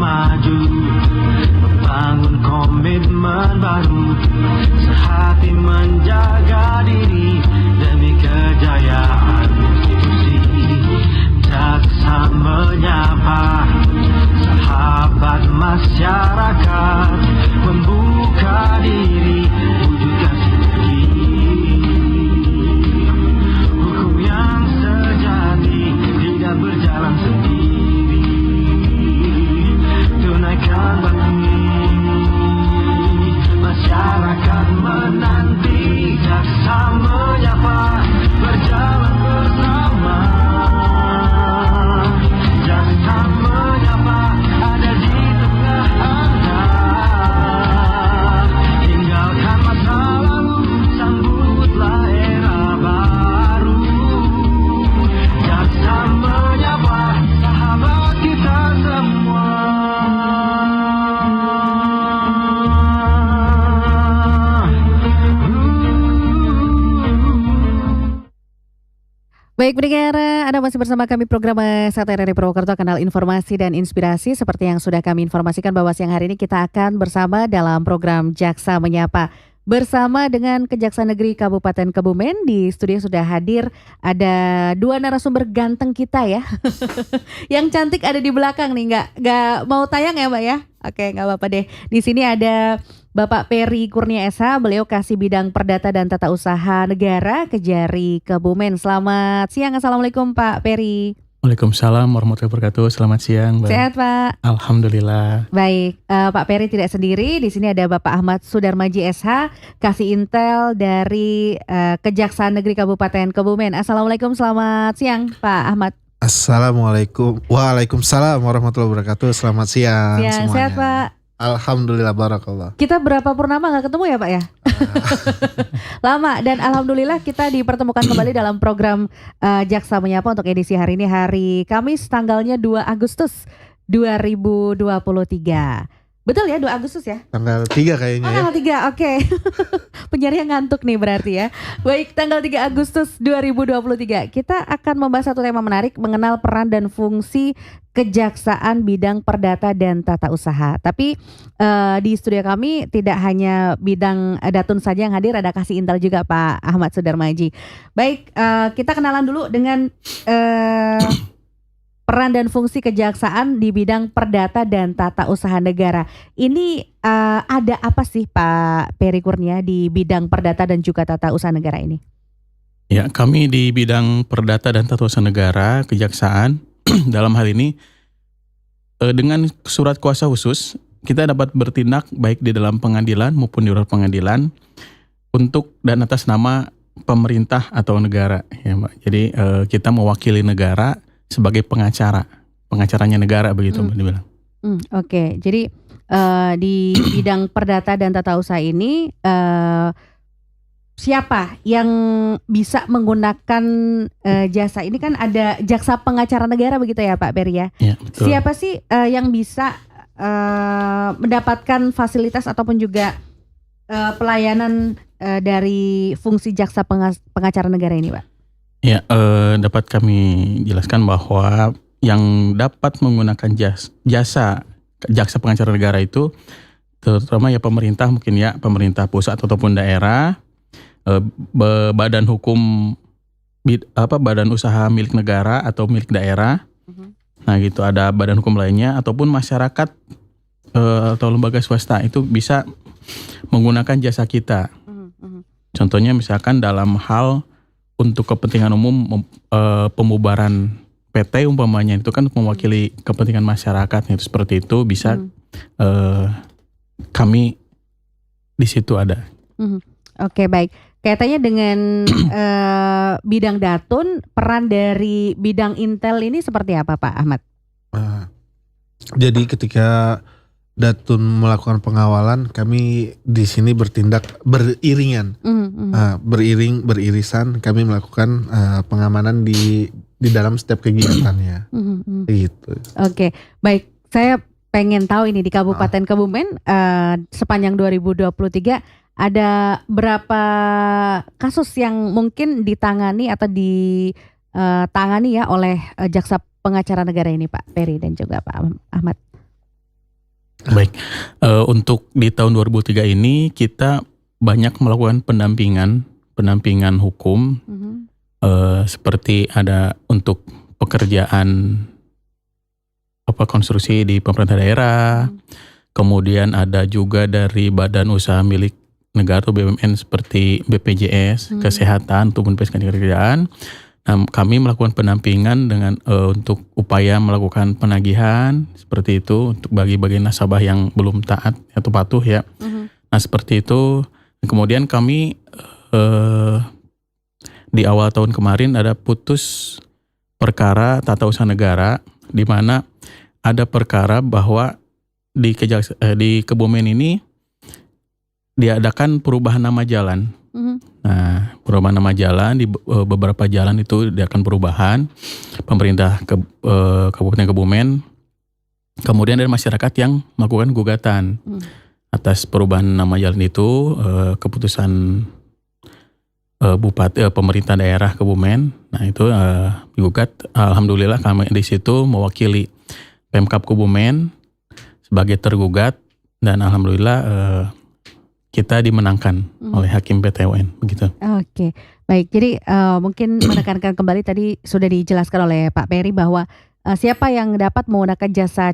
maju, membangun komitmen baru, sehati menjaga diri demi kejayaan institusi. Jaksa menyapa sahabat masyarakat, membuka diri, wujudkan sinergi. Hukum yang sejati tidak berjalan sendiri. Tunaikan bakti, masyarakat menanti. Jaksa menyapa, berjalan bersama. Jaksa menyapa, ada di tengah Anda. Tinggalkan masa lalu, sambutlah era baru. Jaksa menyapa, sahabat kita semua. Baik pendengar, Anda masih bersama kami program Sate RRI Purwokerto, kanal informasi dan inspirasi. Seperti yang sudah kami informasikan bahwa siang hari ini kita akan bersama dalam program Jaksa Menyapa. Bersama dengan Kejaksaan Negeri Kabupaten Kebumen, di studio sudah hadir ada dua narasumber ganteng kita ya. Yang cantik ada di belakang nih, nggak mau tayang ya Mbak ya? Oke, nggak apa-apa deh. Di sini ada Bapak Peri Kurnia SH, beliau Kasih Bidang Perdata dan Tata Usaha Negara Kejari Kebumen. Selamat siang, Assalamualaikum Pak Peri. Waalaikumsalam warahmatullahi wabarakatuh. Selamat siang, Mbak. Sehat Pak? Alhamdulillah. Baik, Pak Peri tidak sendiri. Di sini ada Bapak Ahmad Sudarmaji SH, Kasih Intel dari Kejaksaan Negeri Kabupaten Kebumen. Assalamualaikum, selamat siang Pak Ahmad. Assalamualaikum. Waalaikumsalam warahmatullahi wabarakatuh. Selamat siang semuanya. Sehat Pak? Alhamdulillah, barakallah. Kita berapa purnama gak ketemu ya Pak ya? Lama, dan alhamdulillah kita dipertemukan kembali dalam program Jaksa Menyapa untuk edisi hari ini, hari Kamis tanggalnya 2 Agustus 2023. Betul ya, 2 Agustus ya? Tanggal 3 kayaknya ya. Tanggal 3, oke. Penjarinya ngantuk nih berarti ya. Baik, tanggal 3 Agustus 2023 kita akan membahas satu tema menarik, mengenal peran dan fungsi Kejaksaan Bidang Perdata dan Tata Usaha. Tapi di studio kami tidak hanya bidang Datun saja yang hadir, ada Kasih Intel juga Pak Ahmad Sudarmaji. Baik, kita kenalan dulu dengan peran dan fungsi kejaksaan di bidang perdata dan tata usaha negara. Ini ada apa sih Pak Peri Kurnia di bidang perdata dan juga tata usaha negara ini? Ya, kami di bidang perdata dan tata usaha negara Kejaksaan dalam hal ini dengan surat kuasa khusus kita dapat bertindak baik di dalam pengadilan maupun di luar pengadilan untuk dan atas nama pemerintah atau negara ya Mbak. Jadi kita mewakili negara sebagai pengacaranya negara begitu Mbak dibilang. Oke. Jadi di bidang perdata dan tata usaha ini siapa yang bisa menggunakan jasa ini? Kan ada jaksa pengacara negara begitu ya Pak Peri ya? Ya, betul. Siapa sih yang bisa mendapatkan fasilitas ataupun juga pelayanan dari fungsi jaksa pengacara negara ini Pak? Ya, dapat kami jelaskan bahwa yang dapat menggunakan jasa jaksa pengacara negara itu terutama ya pemerintah, mungkin ya pemerintah pusat ataupun daerah, badan hukum, badan usaha milik negara atau milik daerah. Nah gitu, ada badan hukum lainnya ataupun masyarakat atau lembaga swasta itu bisa menggunakan jasa kita. Contohnya misalkan dalam hal untuk kepentingan umum, pembubaran PT umpamanya itu kan mewakili kepentingan masyarakat, itu seperti itu bisa kami di situ ada. Oke, baik. Kaitannya dengan bidang Datun, peran dari bidang Intel ini seperti apa Pak Ahmad? Jadi ketika Datun melakukan pengawalan, kami di sini bertindak beriringan, beririsan. Kami melakukan pengamanan di dalam setiap kegiatannya. Gitu. Oke, baik. Saya pengen tahu ini di Kabupaten Kebumen sepanjang 2023 ada berapa kasus yang mungkin ditangani atau ditangani ya oleh jaksa pengacara negara ini Pak Peri dan juga Pak Ahmad? Baik, untuk di tahun 2003 ini kita banyak melakukan pendampingan hukum, seperti ada untuk pekerjaan konstruksi di pemerintah daerah, kemudian ada juga dari badan usaha milik negara atau BUMN seperti BPJS, kesehatan ataupun kerjaan. Nah, kami melakukan pendampingan dengan untuk upaya melakukan penagihan seperti itu untuk bagi nasabah yang belum taat atau patuh ya. Nah seperti itu. Kemudian kami di awal tahun kemarin ada putus perkara tata usaha negara, di mana ada perkara bahwa di Kebumen ini diadakan perubahan nama jalan. Nah, perubahan nama jalan di beberapa jalan itu diadakan perubahan. Pemerintah Kabupaten Kebumen, kemudian dari masyarakat yang melakukan gugatan atas perubahan nama jalan itu, keputusan pemerintah daerah Kebumen. Nah itu digugat. Alhamdulillah kami di situ mewakili Pemkab Kebumen sebagai tergugat, dan alhamdulillah kita dimenangkan oleh Hakim PT UN begitu. Oke, baik. Jadi mungkin menekankan kembali tadi sudah dijelaskan oleh Pak Peri bahwa siapa yang dapat menggunakan jasa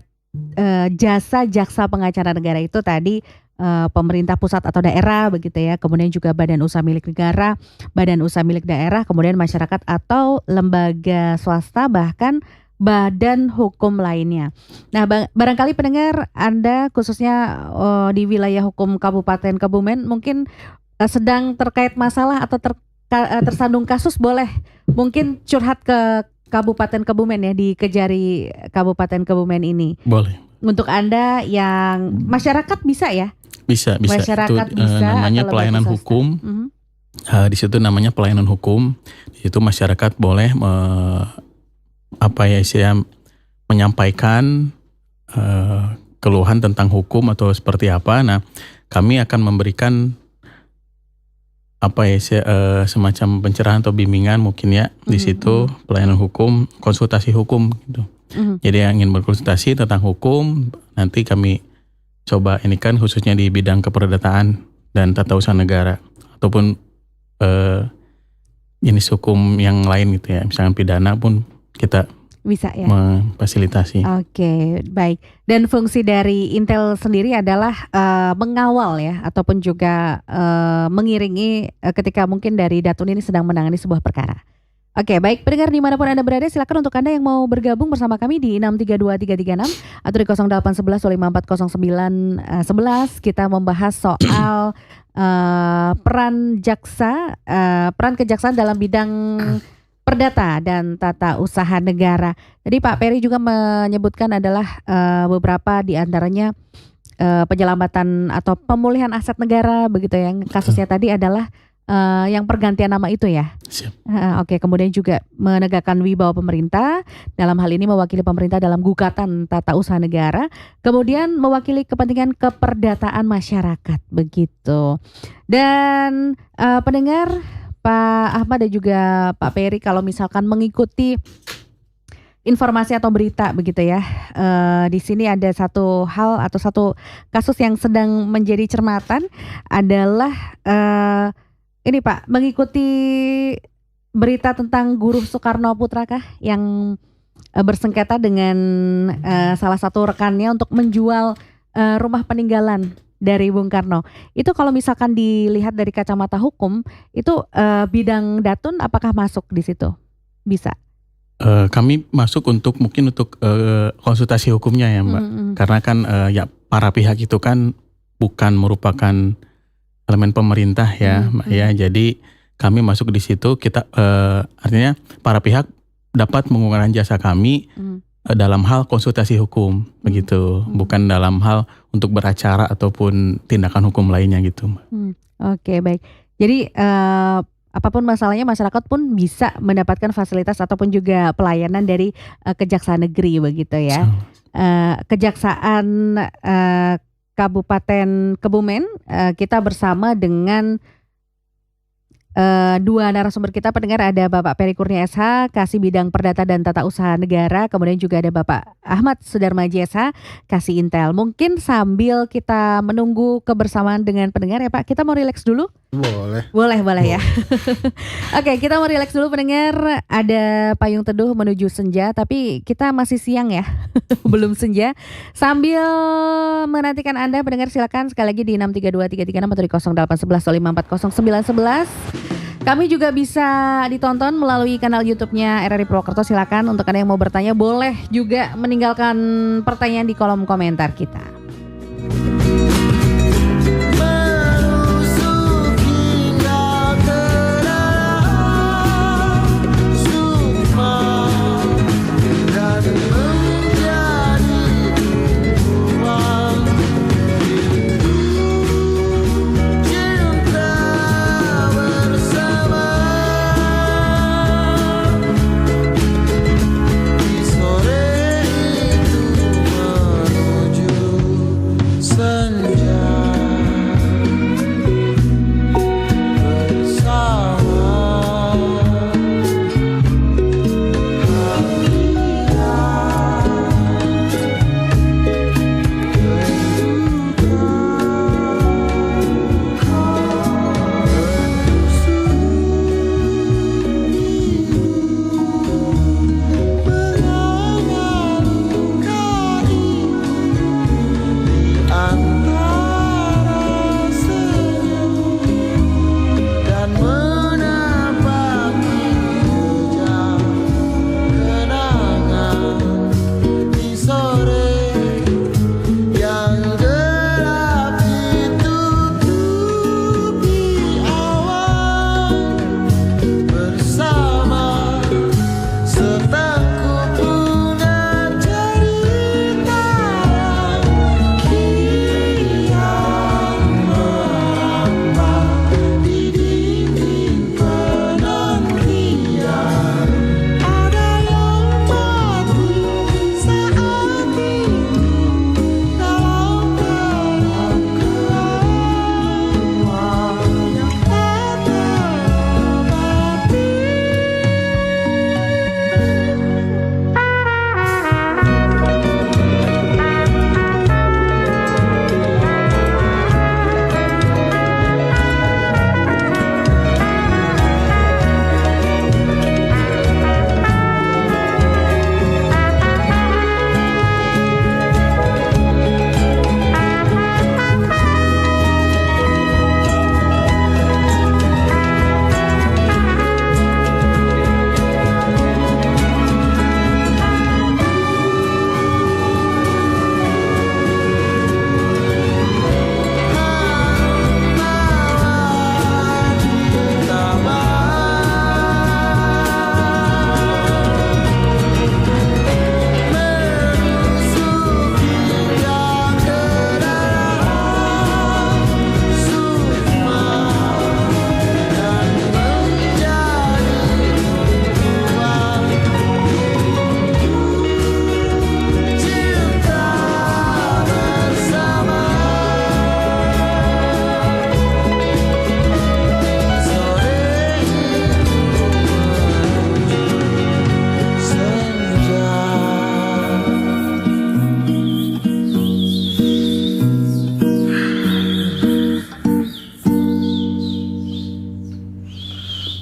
jaksa pengacara negara itu tadi pemerintah pusat atau daerah begitu ya, kemudian juga badan usaha milik negara, badan usaha milik daerah, kemudian masyarakat atau lembaga swasta, bahkan badan hukum lainnya. Nah, barangkali pendengar Anda khususnya di wilayah hukum Kabupaten Kebumen mungkin sedang terkait masalah atau tersandung kasus, boleh mungkin curhat ke Kabupaten Kebumen ya, di Kejari Kabupaten Kebumen ini. Boleh. Untuk Anda yang masyarakat bisa ya? Bisa. Masyarakat itu bisa, namanya pelayanan hukum. Di situ namanya pelayanan hukum. Di situ masyarakat boleh menyampaikan keluhan tentang hukum atau seperti apa. Nah, kami akan memberikan semacam pencerahan atau bimbingan mungkin ya di situ, pelayanan hukum, konsultasi hukum gitu. Jadi yang ingin berkonsultasi tentang hukum, nanti kami coba ini kan khususnya di bidang keperdataan dan tata usaha negara ataupun jenis hukum yang lain gitu ya, misalnya pidana pun kita bisa ya memfasilitasi. Oke, baik. Dan fungsi dari Intel sendiri adalah mengawal ya, ataupun juga mengiringi ketika mungkin dari Datun ini sedang menangani sebuah perkara. Oke, baik pendengar dimanapun Anda berada, silakan untuk Anda yang mau bergabung bersama kami di 632336 atau di 0811 kita membahas soal peran kejaksaan dalam bidang perdata dan tata usaha negara. Tadi Pak Peri juga menyebutkan adalah beberapa di antaranya penyelamatan atau pemulihan aset negara begitu ya. Yang kasusnya tadi adalah yang pergantian nama itu ya. Siap. Oke, kemudian juga menegakkan wibawa pemerintah, dalam hal ini mewakili pemerintah dalam gugatan tata usaha negara, kemudian mewakili kepentingan keperdataan masyarakat begitu. Dan pendengar, Pak Ahmad dan juga Pak Peri, kalau misalkan mengikuti informasi atau berita begitu ya, di sini ada satu hal atau satu kasus yang sedang menjadi cermatan adalah ini Pak, mengikuti berita tentang Guru Soekarno Putra kah yang bersengketa dengan salah satu rekannya untuk menjual rumah peninggalan dari Bung Karno. Itu kalau misalkan dilihat dari kacamata hukum, itu bidang Datun apakah masuk di situ? Bisa? Kami masuk untuk konsultasi hukumnya ya Mbak. Karena kan ya para pihak itu kan bukan merupakan elemen pemerintah ya Mbak ya. Jadi kami masuk di situ, kita artinya para pihak dapat menggunakan jasa kami dalam hal konsultasi hukum begitu, bukan dalam hal untuk beracara ataupun tindakan hukum lainnya gitu. Oke, baik. Jadi apapun masalahnya, masyarakat pun bisa mendapatkan fasilitas ataupun juga pelayanan dari Kejaksaan Negeri begitu ya. Kejaksaan Kabupaten Kebumen, kita bersama dengan dua narasumber kita pendengar, ada Bapak Peri Kurnia SH, Kasih Bidang Perdata dan Tata Usaha Negara, kemudian juga ada Bapak Ahmad Sudarmaji SH, Kasih Intel. Mungkin sambil kita menunggu kebersamaan dengan pendengar ya Pak, kita mau rileks dulu? Boleh ya. Oke, kita mau rileks dulu pendengar. Ada Payung Teduh menuju senja, tapi kita masih siang ya, belum senja. Sambil menantikan Anda pendengar, silakan sekali lagi di 632-336 atau di 0811-540-911. Kami juga bisa ditonton melalui kanal YouTube-nya RRI Purwokerto. Silakan untuk Anda yang mau bertanya, boleh juga meninggalkan pertanyaan di kolom komentar kita.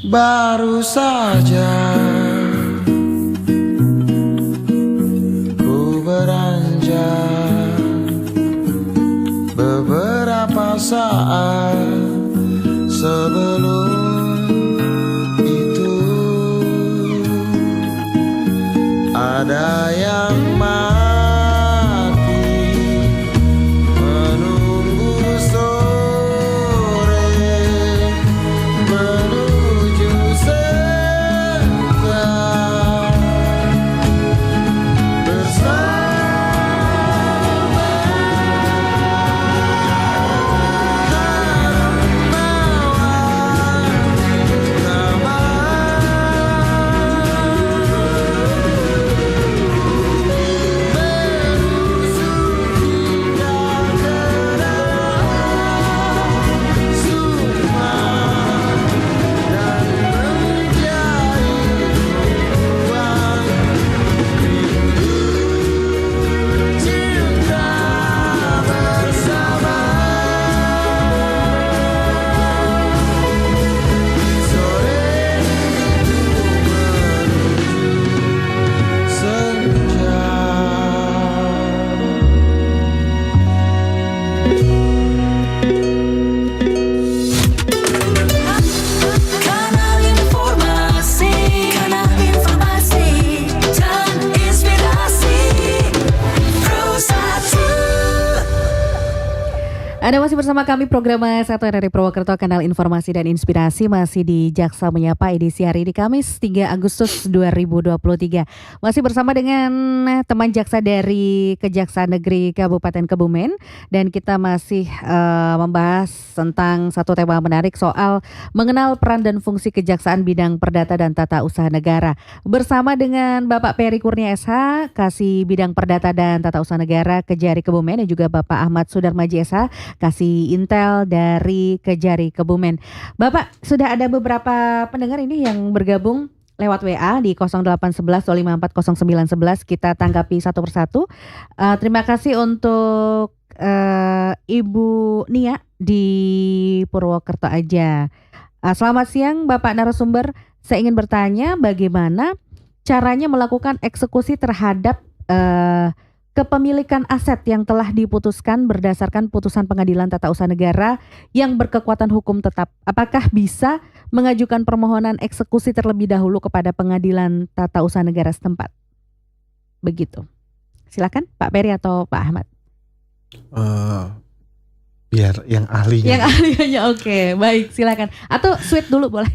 Baru saja ku beranjak beberapa saat sebelum itu ada yang mati menunggu sore menuju senja bersama Nama Anda masih bersama kami program 1 RRI Purwokerto, kanal informasi dan inspirasi, masih di Jaksa Menyapa edisi hari ini Kamis 3 Agustus 2023. Masih bersama dengan teman jaksa dari Kejaksaan Negeri Kabupaten Kebumen, dan kita masih membahas tentang satu tema menarik soal mengenal peran dan fungsi kejaksaan bidang perdata dan tata usaha negara. Bersama dengan Bapak Peri Kurnia SH, Kasih Bidang Perdata dan Tata Usaha Negara Kejari Kebumen, dan juga Bapak Ahmad Sudarmaji SH, Kasih Intel dari Kejari Kebumen. Bapak, sudah ada beberapa pendengar ini yang bergabung lewat WA di 0811 254 0911. Kita tanggapi satu persatu. Terima kasih untuk Ibu Nia di Purwokerto aja. Selamat siang Bapak narasumber. Saya ingin bertanya bagaimana caranya melakukan eksekusi terhadap kepemilikan aset yang telah diputuskan berdasarkan putusan Pengadilan Tata Usaha Negara yang berkekuatan hukum tetap. Apakah bisa mengajukan permohonan eksekusi terlebih dahulu kepada Pengadilan Tata Usaha Negara setempat? Begitu. Silakan Pak Peri atau Pak Ahmad. Biar yang ahlinya. Yang ahlinya, oke, baik, silakan. Atau sweet dulu boleh.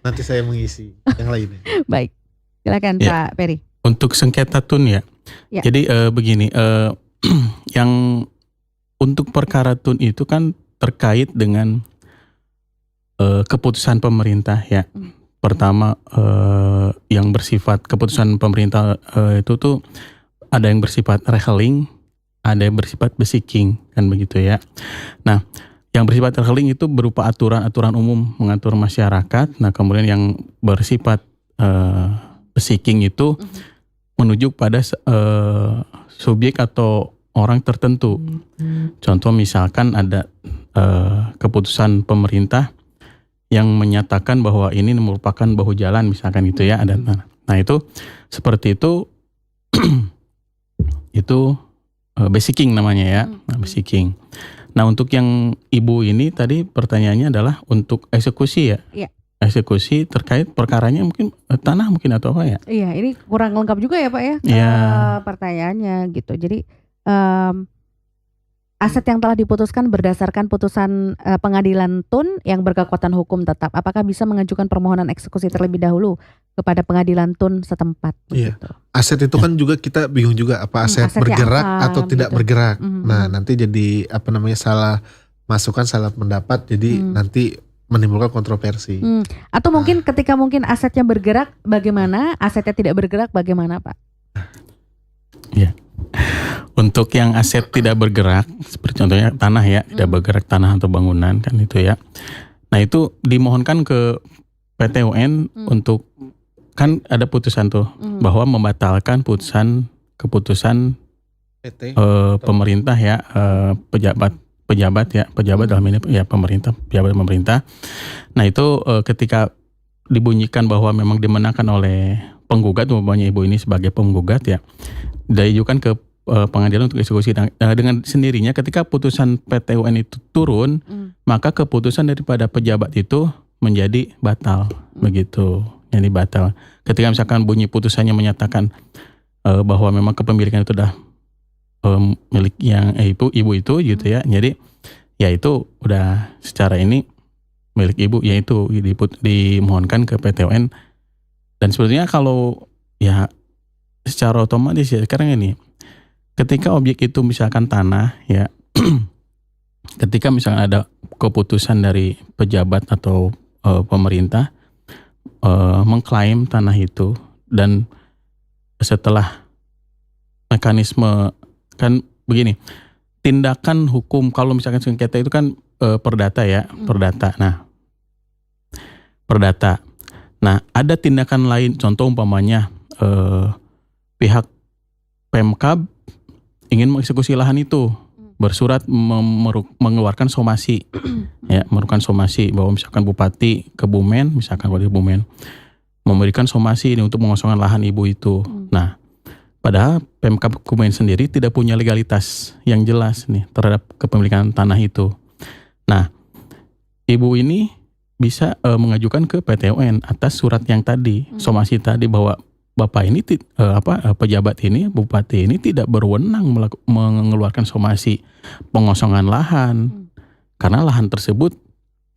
Nanti saya mengisi yang lainnya. Baik, silakan Ya. Pak Peri. Untuk sengketa tun ya. Jadi begini, yang untuk perkara tun itu kan terkait dengan keputusan pemerintah ya. Pertama yang bersifat keputusan pemerintah itu tuh ada yang bersifat reheling, ada yang bersifat besiking, kan begitu ya. Nah, yang bersifat reheling itu berupa aturan-aturan umum mengatur masyarakat. Nah, kemudian yang bersifat besiking itu menuju pada subjek atau orang tertentu. Contoh misalkan ada keputusan pemerintah yang menyatakan bahwa ini merupakan bahu jalan, misalkan gitu ya. Ada, nah itu seperti itu itu basiking namanya ya, basiking. Nah untuk yang ibu ini tadi pertanyaannya adalah untuk eksekusi ya. Iya. Eksekusi terkait perkaranya mungkin tanah mungkin atau apa ya? Iya, ini kurang lengkap juga ya Pak ya, Iya. pertanyaannya gitu. Jadi aset yang telah diputuskan berdasarkan putusan Pengadilan Tun yang berkekuatan hukum tetap, apakah bisa mengajukan permohonan eksekusi terlebih dahulu kepada Pengadilan Tun setempat? Iya. Begitu. Aset itu kan juga kita bingung juga apa aset asetnya bergerak apa, atau tidak gitu. bergerak. Nah nanti jadi salah masukan, salah pendapat, jadi nanti menimbulkan kontroversi. Atau mungkin ketika mungkin asetnya bergerak bagaimana, asetnya tidak bergerak bagaimana Pak? Ya. Untuk yang aset tidak bergerak, seperti contohnya tanah ya, tidak bergerak tanah atau bangunan kan itu ya. Nah itu dimohonkan ke PT UN untuk, kan ada putusan tuh bahwa membatalkan keputusan PT pemerintah ya, pejabat dalam ini ya pejabat pemerintah. Nah itu ketika dibunyikan bahwa memang dimenangkan oleh penggugat, umpamanya ibu ini sebagai penggugat ya, diajukan ke pengadilan untuk eksekusi. Dengan sendirinya ketika putusan PT UN itu turun, maka keputusan daripada pejabat itu menjadi batal, begitu. Jadi batal. Ketika misalkan bunyi putusannya menyatakan bahwa memang kepemilikan itu sudah milik yang ibu itu gitu ya. Jadi ya itu udah secara ini milik ibu, yaitu dimohonkan ke PT UN. Dan sebetulnya kalau ya secara otomatis ya sekarang ini, ketika objek itu misalkan tanah ya, ketika misalkan ada keputusan dari pejabat atau pemerintah mengklaim tanah itu, dan setelah mekanisme kan begini, tindakan hukum kalau misalkan sengketa itu kan perdata ya, perdata. Nah ada tindakan lain, contoh umpamanya pihak Pemkab ingin mengeksekusi lahan itu, bersurat mengeluarkan somasi ya, mengeluarkan somasi bahwa misalkan Bupati Kebumen, memberikan somasi ini untuk mengosongkan lahan ibu itu. Nah padahal Pemkab Kebumen sendiri tidak punya legalitas yang jelas nih terhadap kepemilikan tanah itu. Nah ibu ini bisa mengajukan ke PT UN atas surat yang tadi, somasi tadi, bahwa Bapak ini pejabat ini, bupati ini tidak berwenang mengeluarkan somasi pengosongan lahan karena lahan tersebut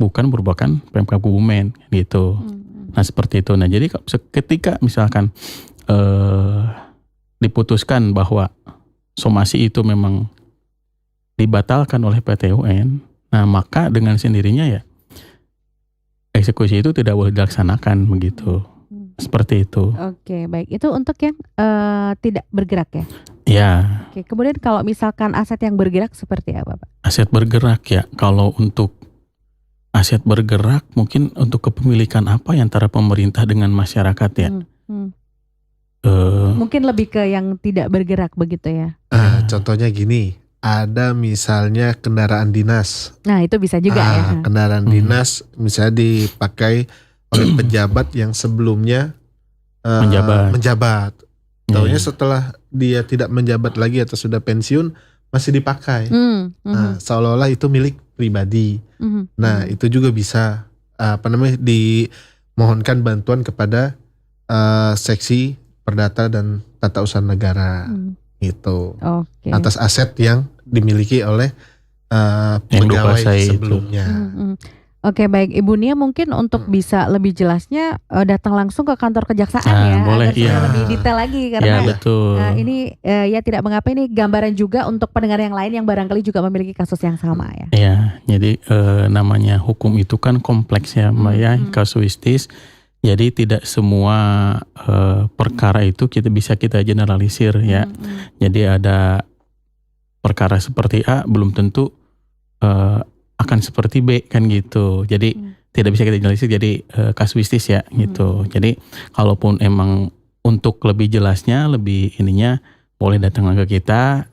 bukan merupakan Pemkab Kebumen gitu. Nah seperti itu. Nah jadi ketika misalkan diputuskan bahwa somasi itu memang dibatalkan oleh PT UN, nah maka dengan sendirinya ya eksekusi itu tidak boleh dilaksanakan begitu. Seperti itu. Oke, baik. Itu untuk yang tidak bergerak ya? Ya. Oke, kemudian kalau misalkan aset yang bergerak seperti apa, Pak? Aset bergerak ya. Kalau untuk aset bergerak mungkin untuk kepemilikan apa ya antara pemerintah dengan masyarakat ya. Mungkin lebih ke yang tidak bergerak begitu ya? Contohnya gini. Ada misalnya kendaraan dinas. Nah itu bisa juga ya. Kendaraan dinas misalnya dipakai oleh pejabat yang sebelumnya menjabat. Taunya setelah dia tidak menjabat lagi atau sudah pensiun masih dipakai. Nah, seolah-olah itu milik pribadi. Nah itu juga bisa dimohonkan bantuan kepada seksi perdata dan tata usaha negara. Gitu. Atas aset yang dimiliki oleh pegawai sebelumnya. Oke, baik Ibu Nia, mungkin untuk bisa lebih jelasnya datang langsung ke kantor kejaksaan ya, boleh, agar supaya lebih detail lagi karena betul. ini ya tidak mengapa ini gambaran juga untuk pendengar yang lain yang barangkali juga memiliki kasus yang sama ya. Iya, jadi namanya hukum itu kan kompleks ya, Mbak ya, kasuistis. Jadi tidak semua perkara itu bisa kita generalisir ya. Jadi ada perkara seperti A belum tentu akan seperti B kan gitu. Jadi tidak bisa kita generalisir jadi kasuistis ya gitu. Jadi kalaupun emang untuk lebih jelasnya, lebih ininya boleh datang ke kita,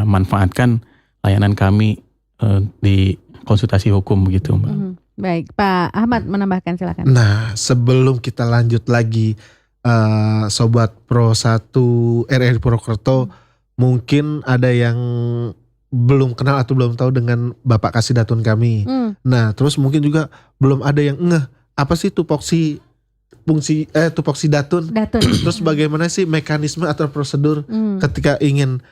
manfaatkan layanan kami di konsultasi hukum begitu, Mbak. Baik, Pak Ahmad menambahkan silakan. Nah, sebelum kita lanjut lagi, Sobat Pro 1 RRI Purwokerto, mungkin ada yang belum kenal atau belum tahu dengan Bapak Kasidatun kami. Nah, terus mungkin juga belum ada yang ngeh, apa sih tupoksi datun? Terus bagaimana sih mekanisme atau prosedur ketika ingin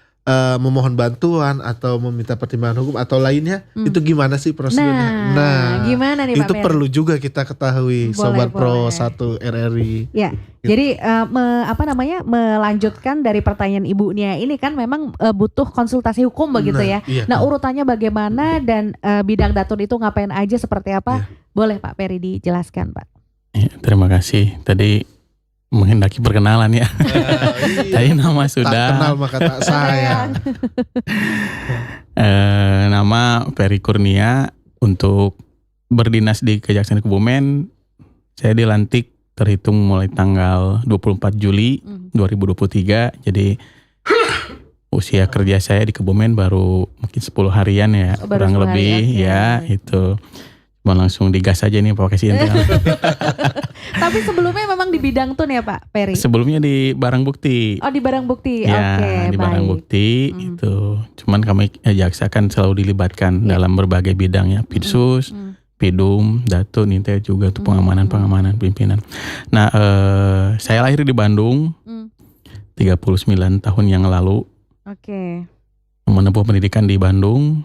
memohon bantuan atau meminta pertimbangan hukum atau lainnya, itu gimana sih prosedurnya? Nah, gimana nih Pak itu Peri? perlu juga kita ketahui, Sobat Pro 1 RRI. Ya, jadi melanjutkan dari pertanyaan Ibu Nia ini kan memang butuh konsultasi hukum begitu ya. Iya. Nah urutannya bagaimana dan bidang datun itu ngapain aja seperti apa? Boleh Pak Peri dijelaskan Pak. Ya, terima kasih. Tadi menghendaki perkenalan ya. Tadi nama sudah. Tak kenal maka tak sayang. Nama Peri Kurnia. Untuk berdinas di Kejaksaan Kebumen, saya dilantik terhitung mulai tanggal 24 Juli 2023. Jadi usia kerja saya di Kebumen baru mungkin 10 harian ya, kurang lebih ya itu. Mau langsung digas aja nih Pak Kasih. Tapi sebelumnya memang di bidang tun ya Pak Peri? Sebelumnya di barang bukti. Oh di barang bukti, ya, oke, di baik. barang bukti itu. Cuman kami jaksa kan selalu dilibatkan dalam berbagai bidang ya, Pidsus, Pidum, Datun, Intel juga tuh pengamanan pimpinan. Nah, saya lahir di Bandung 39 tahun yang lalu. Oke. Menempuh pendidikan di Bandung,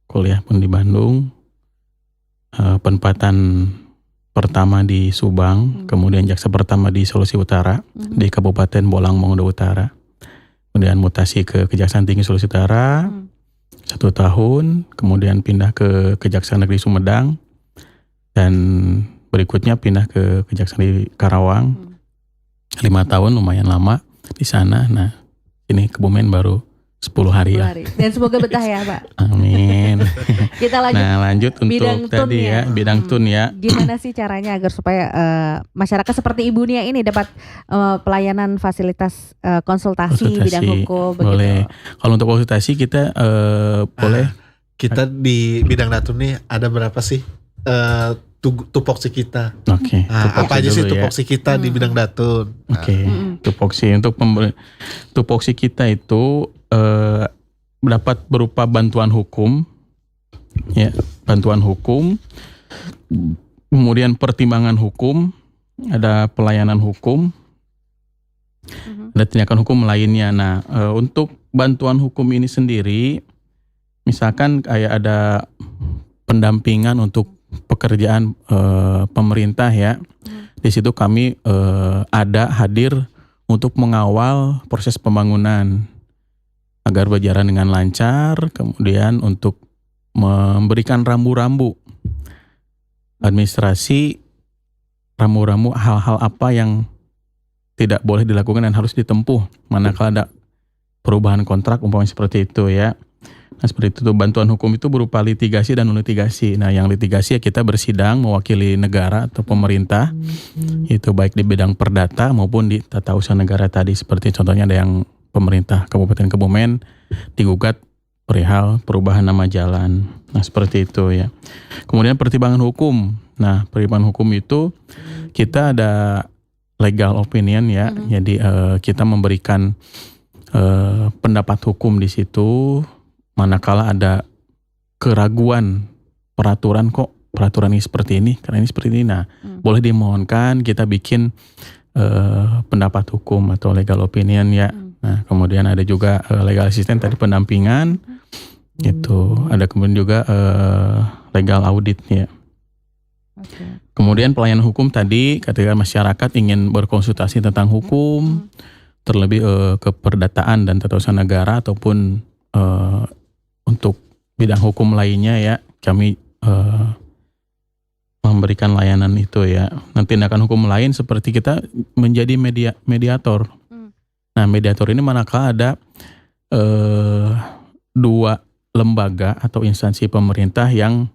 kuliah pun di Bandung. Penempatan pertama di Subang, kemudian jaksa pertama di Sulawesi Utara, di Kabupaten Bolang Mongondo Utara. Kemudian mutasi ke Kejaksaan Tinggi Sulawesi Utara 1 tahun, kemudian pindah ke Kejaksaan Negeri Sumedang, dan berikutnya pindah ke Kejaksaan di Karawang 5 tahun, lumayan lama di sana. Nah, ini Kebumen baru 10 hari ya. Dan semoga betah ya Pak. Amin. Kita lanjut. Nah lanjut untuk tadi ya, bidang tun ya. Gimana sih caranya agar supaya masyarakat seperti Ibu Nia ini dapat pelayanan fasilitas konsultasi bidang hukum begitu. Boleh. Kalau untuk konsultasi kita boleh. Kita di bidang datun nih ada berapa sih tupoksi kita? Oke. Apa aja sih tupoksi kita di bidang datun? Oke. Tupoksi untuk tupoksi kita itu dapat berupa bantuan hukum, ya, bantuan hukum, kemudian pertimbangan hukum, ada pelayanan hukum, Ada tindakan hukum lainnya. Nah, untuk bantuan hukum ini sendiri, misalkan kayak ada pendampingan untuk pekerjaan pemerintah ya. Di situ kami ada hadir untuk mengawal proses pembangunan agar berjalan dengan lancar, kemudian untuk memberikan rambu-rambu administrasi, rambu-rambu hal-hal apa yang tidak boleh dilakukan dan harus ditempuh manakala ada perubahan kontrak umpamanya seperti itu ya. Nah seperti itu tuh, bantuan hukum itu berupa litigasi dan non litigasi. Nah yang litigasi ya kita bersidang mewakili negara atau pemerintah, itu baik di bidang perdata maupun di tata usaha negara tadi, seperti contohnya ada yang pemerintah Kabupaten Kebumen digugat perihal perubahan nama jalan. Nah seperti itu ya. Kemudian pertimbangan hukum. Nah pertimbangan hukum itu kita ada legal opinion ya. Jadi kita memberikan pendapat hukum di situ manakala ada keraguan peraturan, kok peraturan ini seperti ini karena ini seperti ini. Nah boleh dimohonkan kita bikin pendapat hukum atau legal opinion ya. Nah kemudian ada juga legal assistant tadi pendampingan. Itu ada kemudian juga legal audit ya. Kemudian pelayanan hukum tadi ketika masyarakat ingin berkonsultasi tentang hukum, terlebih keperdataan dan tata usaha negara ataupun untuk bidang hukum lainnya ya, kami memberikan layanan itu ya. Nanti tindakan hukum lain seperti kita menjadi mediator. Nah mediator ini manakala ada dua lembaga atau instansi pemerintah yang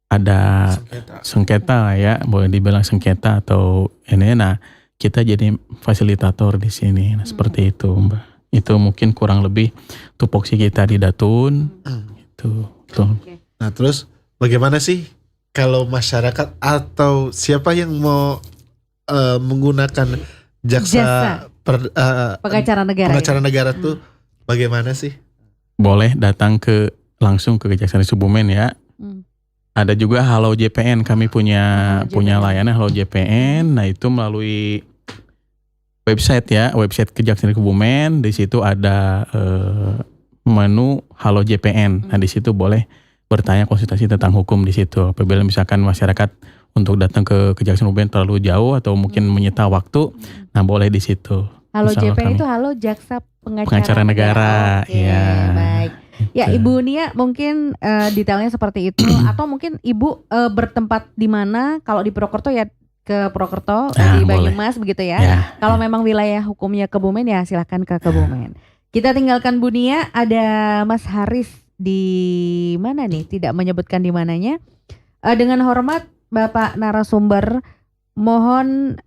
ada sengketa ya, boleh dibilang sengketa atau ini. Nah kita jadi fasilitator di sini. Nah seperti itu Mbak. Itu mungkin kurang lebih tupoksi kita di Datun. Itu. Nah terus bagaimana sih kalau masyarakat atau siapa yang mau menggunakan jasa pengacara negara tuh bagaimana sih? Boleh datang langsung ke Kejaksaan Negeri Kebumen ya. Ada juga Halo JPN, kami punya layanan Halo JPN. Nah itu melalui website ya, website Kejaksaan Negeri Kebumen. Di situ ada menu Halo JPN. Nah di situ boleh bertanya konsultasi tentang hukum di situ. Apabila misalkan masyarakat untuk datang ke Kejaksaan Kebumen terlalu jauh atau mungkin menyita waktu, nah boleh di situ. Halo JPN itu Halo Jaksa Pengacara Negara. Oke, ya. Baik. Ya Ibu Nia mungkin detailnya seperti itu atau mungkin Ibu bertempat di mana? Kalau di Purwokerto ya ke Purwokerto, di Banyumas begitu ya. Kalau memang wilayah hukumnya Kebumen ya silakan ke Kebumen. Kita tinggalkan Bu Nia, ada Mas Haris di mana nih? Tidak menyebutkan di mananya. Dengan hormat Bapak narasumber, mohon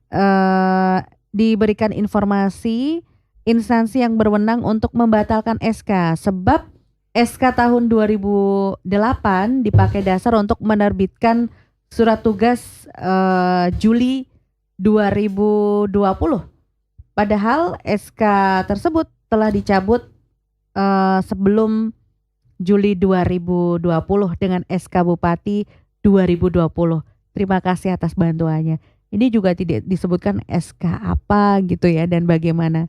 diberikan informasi instansi yang berwenang untuk membatalkan SK, sebab SK tahun 2008 dipakai dasar untuk menerbitkan surat tugas Juli 2020. Padahal SK tersebut telah dicabut sebelum Juli 2020 dengan SK Bupati 2020. Terima kasih atas bantuannya. Ini juga tidak disebutkan SK apa gitu ya dan bagaimana.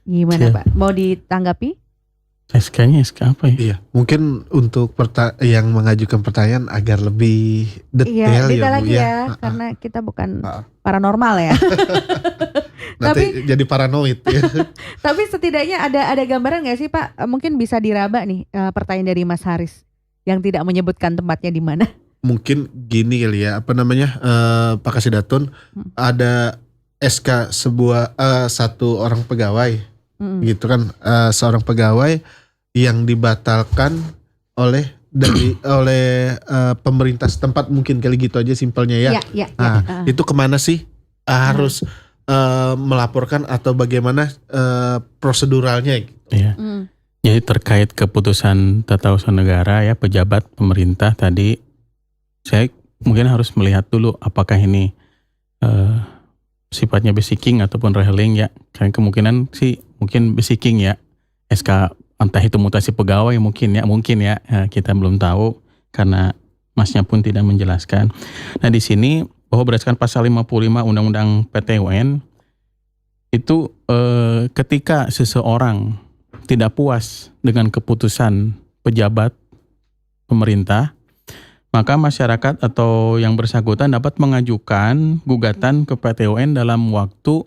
Gimana Pak? Mau ditanggapi? SK-nya SK apa ya? Iya, mungkin untuk yang mengajukan pertanyaan agar lebih detail detail ya Bu lagi ya. Karena kita bukan paranormal ya. Nanti jadi paranoid ya. Tapi setidaknya ada gambaran nggak sih Pak? Mungkin bisa diraba nih pertanyaan dari Mas Haris yang tidak menyebutkan tempatnya di mana. Mungkin gini kali ya, Pak Kasidatun, ada SK satu orang pegawai, gitu kan, seorang pegawai yang dibatalkan oleh pemerintah setempat, mungkin kali gitu aja simpelnya ya. Itu kemana sih harus melaporkan atau bagaimana proseduralnya? Gitu. Iya. Jadi terkait keputusan tata usaha negara ya, pejabat pemerintah tadi, saya mungkin harus melihat dulu apakah ini sifatnya basiking ataupun reheling ya. Karena kemungkinan sih mungkin basiking ya. SK entah itu mutasi pegawai mungkin ya. Kita belum tahu karena Masnya pun tidak menjelaskan. Nah di sini bahwa berdasarkan pasal 55 Undang-Undang PTUN, itu ketika seseorang tidak puas dengan keputusan pejabat pemerintah, maka masyarakat atau yang bersangkutan dapat mengajukan gugatan ke PT UN dalam waktu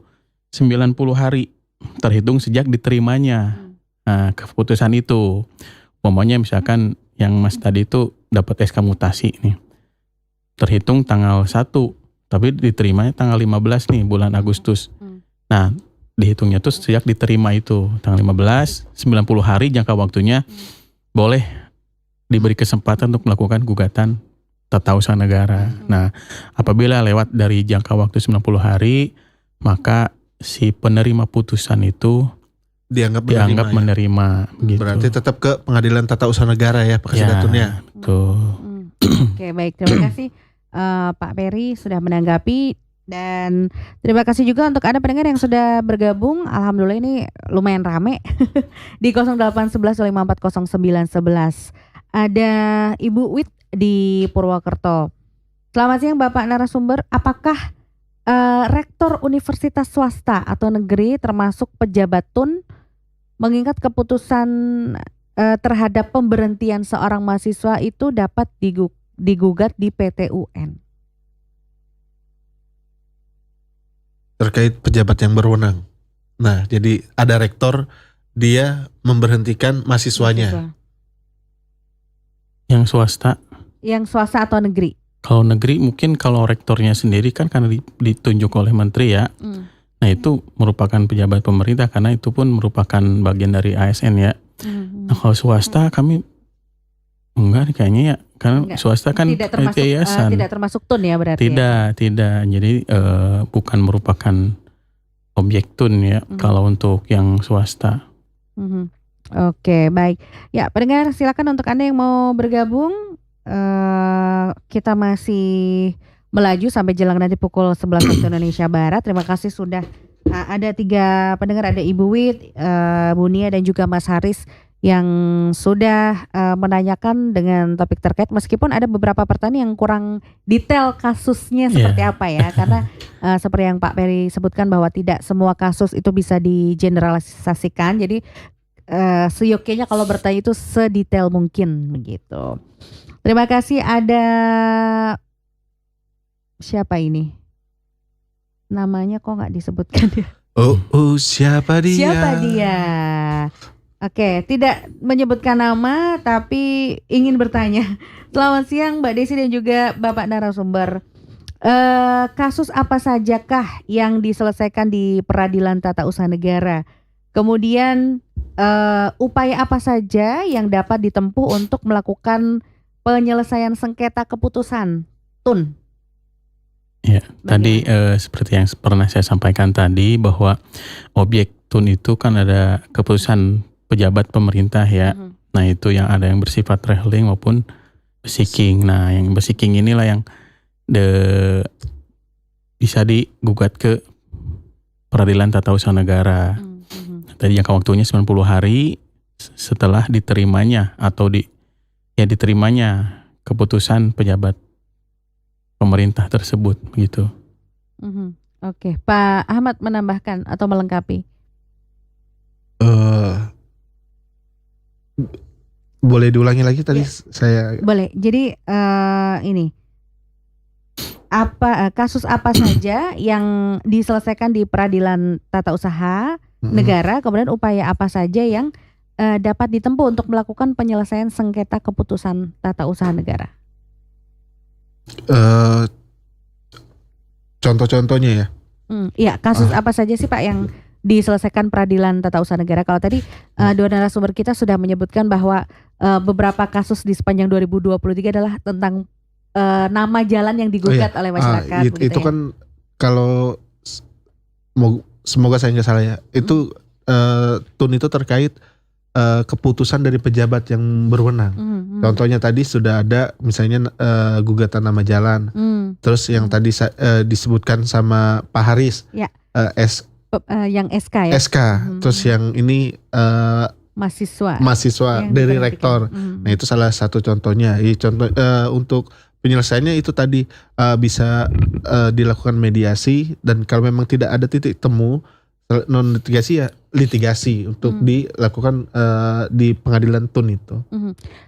90 hari terhitung sejak diterimanya keputusan itu. Umpamanya misalkan yang Mas tadi itu dapat SK mutasi nih, terhitung tanggal 1, tapi diterimanya tanggal 15 nih bulan Agustus. Nah, dihitungnya tuh sejak diterima itu tanggal 15, 90 hari jangka waktunya boleh diberi kesempatan untuk melakukan gugatan tata usaha negara. Nah, apabila lewat dari jangka waktu 90 hari, maka si penerima putusan itu dianggap menerima gitu. Berarti tetap ke pengadilan tata usaha negara ya Pak Kasidatunnya. Betul. Oke, baik, terima kasih Pak Peri sudah menanggapi. Dan terima kasih juga untuk Anda pendengar yang sudah bergabung. Alhamdulillah ini lumayan rame di 0811-540911. Ada Ibu Wit di Purwokerto. Selamat siang Bapak narasumber. Apakah rektor universitas swasta atau negeri termasuk pejabat TUN mengingat keputusan terhadap pemberhentian seorang mahasiswa itu dapat digugat di PT UN? Terkait pejabat yang berwenang. Nah, jadi ada rektor, dia memberhentikan mahasiswanya. Yang swasta? Yang swasta atau negeri? Kalau negeri mungkin kalau rektornya sendiri kan karena ditunjuk oleh menteri ya. Nah itu merupakan pejabat pemerintah karena itu pun merupakan bagian dari ASN ya. Nah kalau swasta kami enggak kayaknya ya. Karena swasta kan tidak termasuk, yayasan. tidak termasuk TUN ya berarti? Tidak. Jadi bukan merupakan objek TUN ya kalau untuk yang swasta. Oke, baik. Ya, pendengar silakan untuk Anda yang mau bergabung. Kita masih melaju sampai jelang nanti pukul 11 waktu Indonesia Barat. Terima kasih sudah ada 3 pendengar, ada Ibu Wit, Bu Nia dan juga Mas Haris yang sudah menanyakan dengan topik terkait, meskipun ada beberapa pertanyaan yang kurang detail kasusnya seperti apa ya, karena seperti yang Pak Peri sebutkan bahwa tidak semua kasus itu bisa digeneralisasikan, jadi seyogyanya kalau bertanya itu sedetail mungkin begitu. Terima kasih. Ada siapa ini? Namanya kok nggak disebutkan ya? Siapa dia? Siapa dia? Oke, tidak menyebutkan nama tapi ingin bertanya. Selamat siang Mbak Desi dan juga Bapak narasumber. Kasus apa sajakah yang diselesaikan di Peradilan Tata Usaha Negara? Kemudian upaya apa saja yang dapat ditempuh untuk melakukan penyelesaian sengketa keputusan TUN? Ya, tadi seperti yang pernah saya sampaikan tadi bahwa objek TUN itu kan ada keputusan pejabat pemerintah ya. Nah itu yang ada yang bersifat traveling maupun besiking. Nah yang besiking inilah yang bisa digugat ke Peradilan Tata Usaha Negara. Tadi jangka waktunya 90 hari setelah diterimanya atau diterimanya keputusan pejabat pemerintah tersebut begitu. Oke, Pak Ahmad menambahkan atau melengkapi? Boleh diulangi lagi tadi saya? Boleh. Jadi ini kasus apa saja yang diselesaikan di Peradilan Tata Usaha Negara, kemudian upaya apa saja yang dapat ditempuh untuk melakukan penyelesaian sengketa keputusan tata usaha negara? Contoh-contohnya ya? Iya, kasus apa saja sih Pak yang diselesaikan Peradilan Tata Usaha Negara? Kalau tadi dua narasumber kita sudah menyebutkan bahwa beberapa kasus di sepanjang 2023 adalah tentang nama jalan yang digugat oleh masyarakat. Itu kan kalau semoga saya nggak salah ya, itu TUN itu terkait keputusan dari pejabat yang berwenang. Contohnya tadi sudah ada misalnya gugatan nama jalan. Terus yang tadi disebutkan sama Pak Haris, yang SK ya. SK. Terus yang ini mahasiswa dari rektor. Nah itu salah satu contohnya. Contoh untuk penyelesaiannya itu tadi bisa dilakukan mediasi, dan kalau memang tidak ada titik temu non litigasi ya litigasi untuk dilakukan di pengadilan tun itu.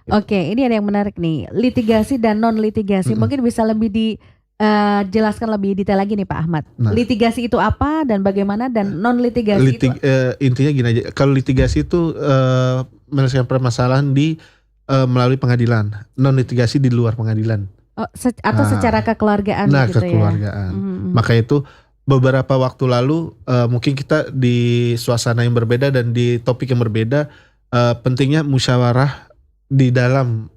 Oke, ini ada yang menarik nih, litigasi dan non litigasi. Mungkin bisa lebih dijelaskan lebih detail lagi nih Pak Ahmad. Nah. Litigasi itu apa dan bagaimana, dan non litigasi itu? Intinya gini aja, kalau litigasi itu menyelesaikan permasalahan di melalui pengadilan, non litigasi di luar pengadilan. Atau secara kekeluargaan gitu kekeluargaan. ya. Maka itu beberapa waktu lalu mungkin kita di suasana yang berbeda dan di topik yang berbeda, pentingnya musyawarah di dalam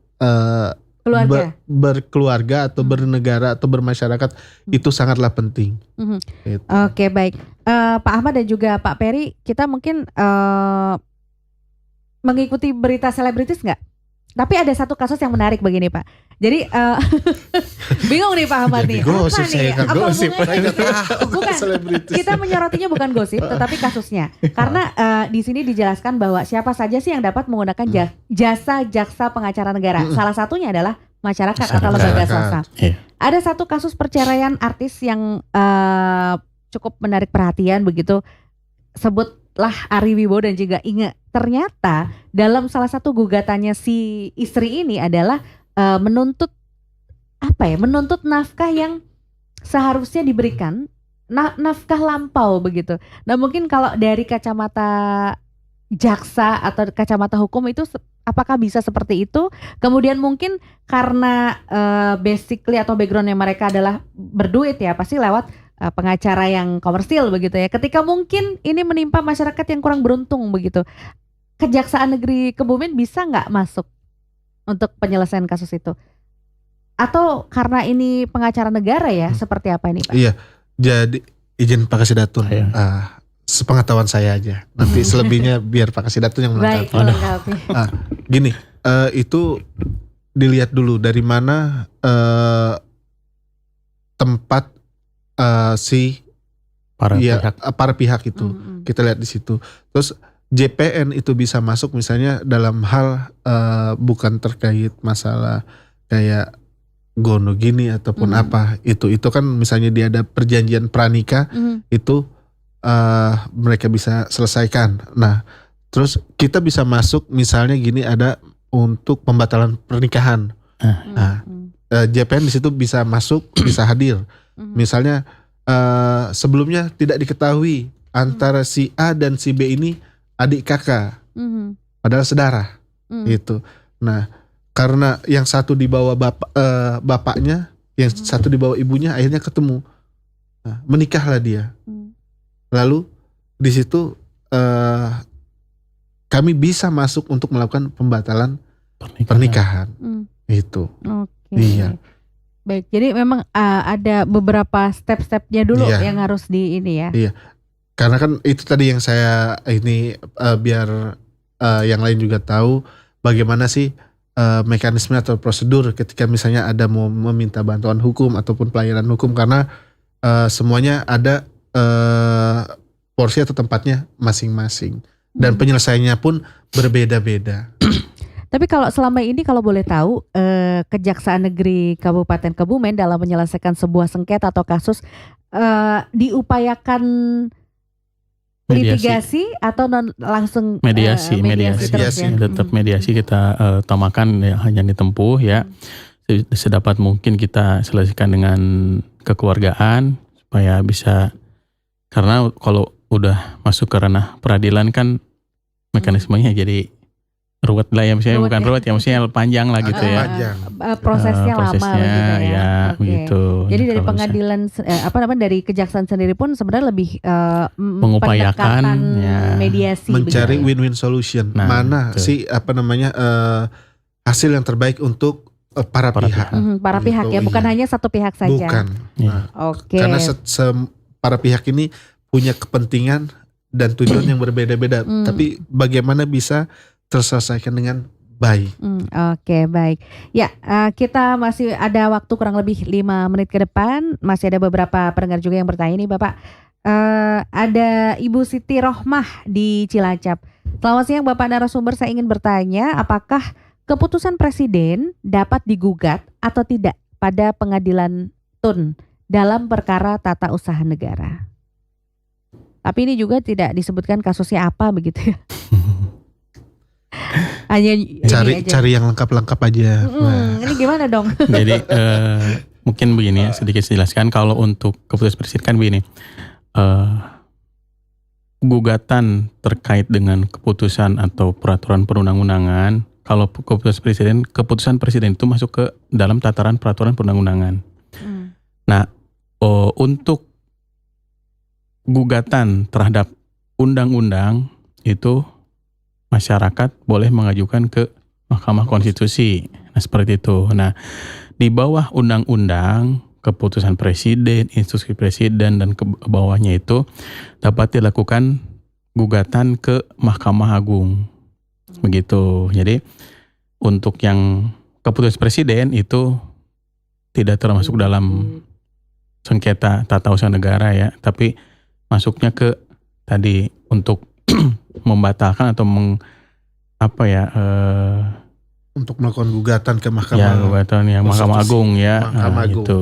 Keluarga. berkeluarga atau bernegara atau bermasyarakat itu sangatlah penting. Gitu. Oke, baik. Pak Ahmad dan juga Pak Peri, kita mungkin mengikuti berita selebritis nggak? Tapi ada satu kasus yang menarik begini Pak. Jadi bingung nih Pak Ahmad nih. Gosip, saya nggak gosip. Bukan. Kita menyorotinya bukan gosip, tetapi kasusnya. Karena di sini dijelaskan bahwa siapa saja sih yang dapat menggunakan jasa jaksa pengacara negara. Salah satunya adalah masyarakat atau lembaga swasta. Ada satu kasus perceraian artis yang cukup menarik perhatian begitu. Sebutlah Ari Wibowo dan juga Inge. Ternyata dalam salah satu gugatannya si istri ini adalah menuntut nafkah yang seharusnya diberikan, nafkah lampau begitu. Nah mungkin kalau dari kacamata jaksa atau kacamata hukum itu apakah bisa seperti itu? Kemudian mungkin karena basically atau backgroundnya mereka adalah berduit ya, pasti lewat pengacara yang komersil begitu ya. Ketika mungkin ini menimpa masyarakat yang kurang beruntung begitu, Kejaksaan Negeri Kebumen bisa nggak masuk untuk penyelesaian kasus itu? Atau karena ini pengacara negara ya, seperti apa ini Pak? Iya, jadi izin Pak Kasidatun, sepengetahuan saya aja. Nanti selebihnya biar Pak Kasidatun yang melengkapi. Gini, itu dilihat dulu dari mana tempat para pihak itu. Kita lihat di situ. Terus JPN itu bisa masuk misalnya dalam hal bukan terkait masalah kayak gono gini ataupun apa, itu kan misalnya dia ada perjanjian pranikah, itu mereka bisa selesaikan. Nah terus kita bisa masuk misalnya gini, ada untuk pembatalan pernikahan. JPN di situ bisa masuk, bisa hadir. Misalnya sebelumnya tidak diketahui antara si A dan si B ini adik kakak, padahal saudara, itu. Nah, karena yang satu dibawa bapaknya, yang satu dibawa ibunya, akhirnya ketemu, menikahlah dia. Lalu di situ kami bisa masuk untuk melakukan pembatalan pernikahan, itu. Iya. Baik, jadi memang ada beberapa step-stepnya dulu yang harus di ini ya. Iya. Karena kan itu tadi yang saya ini biar yang lain juga tahu bagaimana sih mekanisme atau prosedur ketika misalnya ada mau meminta bantuan hukum ataupun pelayanan hukum, karena semuanya ada porsi atau tempatnya masing-masing dan penyelesaiannya pun berbeda-beda. Tapi kalau selama ini kalau boleh tahu, Kejaksaan Negeri Kabupaten Kebumen dalam menyelesaikan sebuah sengketa atau kasus diupayakan litigasi atau langsung mediasi terus ya? Tetap mediasi kita utamakan ya, hanya ditempuh ya sedapat mungkin kita selesaikan dengan kekeluargaan supaya bisa, karena kalau udah masuk ke ranah peradilan kan mekanismenya jadi ruwet lah ya, misalnya bukan ruwet ya, maksudnya panjang lah gitu ya. Prosesnya lama begitu ya. Begitu. Jadi dari pengadilan dari kejaksaan sendiri pun sebenarnya lebih mengupayakan mediasi, mencari win-win solution. Mana sih hasil yang terbaik untuk para pihak. Para pihak ya, bukan hanya satu pihak saja. Bukan. Karena para pihak ini punya kepentingan dan tujuan yang berbeda-beda, tapi bagaimana bisa terselesaikan dengan baik. Oke, baik. Ya, kita masih ada waktu kurang lebih 5 menit ke depan. Masih ada beberapa pendengar juga yang bertanya nih Bapak. Ada Ibu Siti Rohmah di Cilacap. Selamat siang Bapak narasumber, saya ingin bertanya apakah keputusan Presiden dapat digugat atau tidak pada pengadilan TUN dalam perkara tata usaha negara? Tapi ini juga tidak disebutkan kasusnya apa begitu ya. Hanya ini aja. Cari yang lengkap-lengkap aja. Nah, Ini gimana dong? Jadi mungkin begini ya, sedikit jelaskan. Kalau untuk keputusan presiden kan begini, gugatan terkait dengan keputusan atau peraturan perundang-undangan, kalau keputusan presiden itu masuk ke dalam tataran peraturan perundang-undangan. Nah, untuk gugatan terhadap undang-undang itu masyarakat boleh mengajukan ke Mahkamah Konstitusi. Nah, seperti itu. Nah, di bawah undang-undang, keputusan presiden, instruksi presiden, dan ke bawahnya itu dapat dilakukan gugatan ke Mahkamah Agung. Begitu. Jadi, untuk yang keputusan presiden itu tidak termasuk dalam sengketa tata usaha negara ya, tapi masuknya ke tadi untuk membatalkan atau untuk melakukan gugatan ke ya Mahkamah gugatan yang Mahkamah Agung ya. Mahkamah Agung. Itu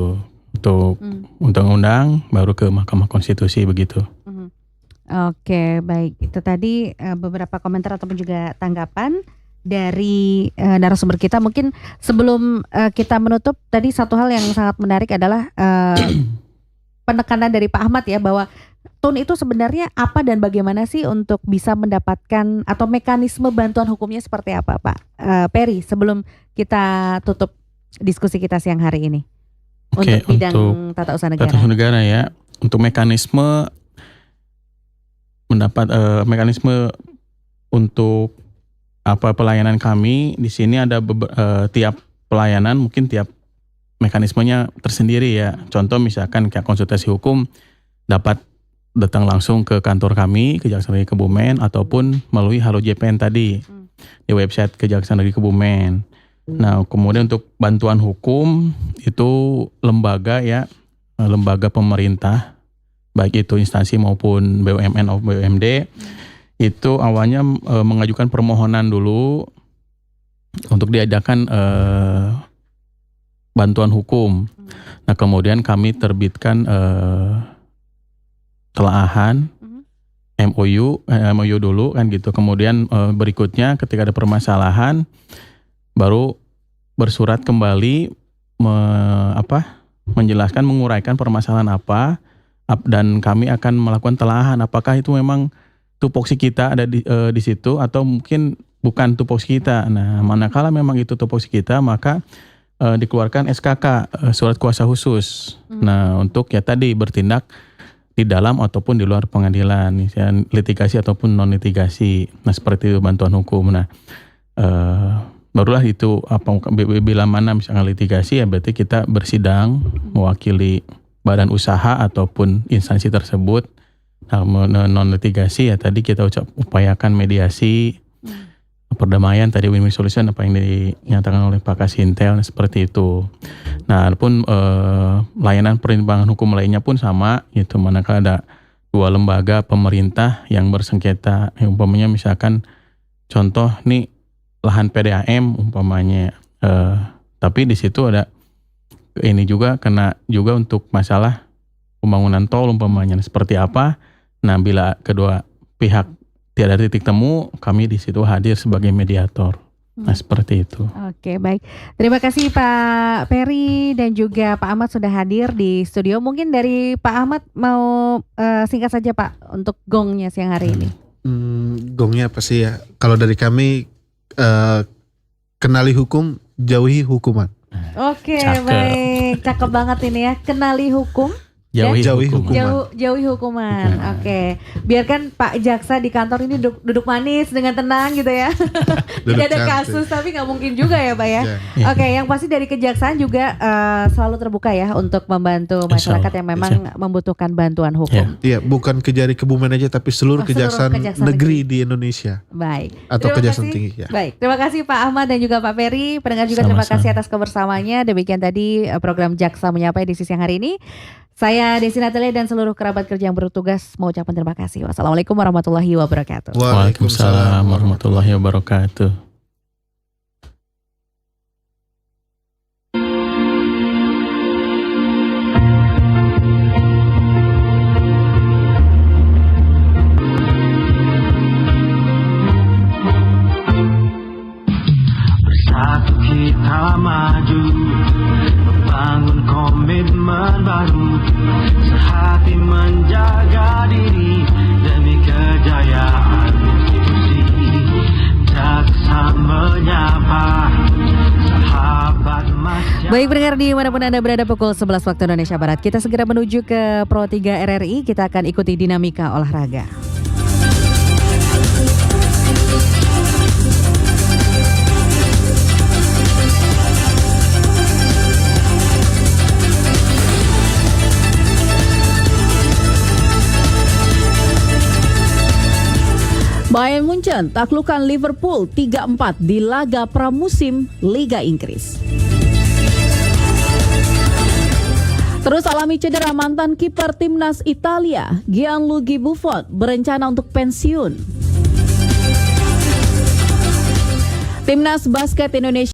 untuk undang-undang baru ke Mahkamah Konstitusi begitu. Oke, baik. Itu tadi beberapa komentar ataupun juga tanggapan dari narasumber kita. Mungkin sebelum kita menutup, tadi satu hal yang sangat menarik adalah penekanan dari Pak Ahmad ya, bahwa TUN itu sebenarnya apa dan bagaimana sih untuk bisa mendapatkan atau mekanisme bantuan hukumnya seperti apa, Pak Peri, sebelum kita tutup diskusi kita siang hari ini. Oke, untuk bidang untuk tata usaha negara. Tata usaha negara ya. Untuk mekanisme mekanisme untuk pelayanan kami di sini ada tiap pelayanan mungkin tiap mekanismenya tersendiri ya. Contoh misalkan kayak konsultasi hukum dapat datang langsung ke kantor kami Kejaksaan Negeri Kebumen ataupun melalui Halo JPN tadi di website Kejaksaan Negeri Kebumen. Nah, kemudian untuk bantuan hukum itu lembaga ya, lembaga pemerintah baik itu instansi maupun BUMN atau BUMD itu awalnya mengajukan permohonan dulu untuk diadakan bantuan hukum. Nah, kemudian kami terbitkan telaahan MOU dulu kan gitu. Kemudian berikutnya ketika ada permasalahan baru bersurat kembali menjelaskan menguraikan permasalahan apa dan kami akan melakukan telaahan apakah itu memang tupoksi kita ada di situ atau mungkin bukan tupoksi kita. Nah, manakala memang itu tupoksi kita maka dikeluarkan SKK surat kuasa khusus. Nah, untuk ya tadi bertindak di dalam ataupun di luar pengadilan, misalnya litigasi ataupun non litigasi. Nah, seperti itu bantuan hukum. Nah, barulah itu bila mana misalnya litigasi ya berarti kita bersidang mewakili badan usaha ataupun instansi tersebut. Nah, non litigasi ya tadi kita upayakan mediasi, perdamaian tadi win-win solution apa yang dinyatakan oleh Pak Kasintel seperti itu. Nah, adapun layanan perimbangan hukum lainnya pun sama gitu, manakala ada dua lembaga pemerintah yang bersengketa, umpamanya misalkan contoh nih lahan PDAM umpamanya, tapi di situ ada ini juga kena juga untuk masalah pembangunan tol umpamanya seperti apa. Nah, bila kedua pihak tidak ada titik temu, kami di situ hadir sebagai mediator. Nah, seperti itu. Oke, baik. Terima kasih Pak Peri dan juga Pak Ahmad sudah hadir di studio. Mungkin dari Pak Ahmad mau singkat saja Pak untuk gongnya siang hari ini. Gongnya apa sih ya? Kalau dari kami kenali hukum, jauhi hukuman. Oke, Cakep. baik. Cakep banget ini ya. Kenali hukum. Jauhi hukuman. Jauhi hukuman. Oke. Biarkan Pak Jaksa di kantor ini duduk manis dengan tenang gitu ya. Tidak ada cantik. kasus tapi nggak mungkin juga ya Pak ya. Iya. Oke, yang pasti dari Kejaksaan juga selalu terbuka ya untuk membantu masyarakat yang memang membutuhkan bantuan hukum. Iya, bukan Kejari Kebumen aja tapi seluruh kejaksaan negeri di Indonesia. Baik. Atau Terima kejaksaan kasih. tinggi ya. Baik, terima kasih Pak Ahmad dan juga Pak Peri. Pendengar juga terima Sama-sama. kasih atas kebersamaannya. Demikian tadi program Jaksa Menyapa edisi siang hari ini. Saya Desi Natalia dan seluruh kerabat kerja yang bertugas mengucapkan terima kasih. Wassalamualaikum warahmatullahi wabarakatuh. Waalaikumsalam warahmatullahi wabarakatuh. bersatu kita maju, membangun komitmen baru, sehati menjaga diri demi kejayaan institusi. Jaksa menyapa sahabat masyarakat. Baik pendengar dimanapun Anda berada, pukul 11 waktu Indonesia Barat. Kita segera menuju ke Pro 3 RRI. Kita akan ikuti dinamika olahraga. Bayern Munchen taklukkan Liverpool 3-4 di laga pramusim Liga Inggris. Terus alami cedera mantan kiper timnas Italia, Gianluigi Buffon, berencana untuk pensiun. Timnas basket Indonesia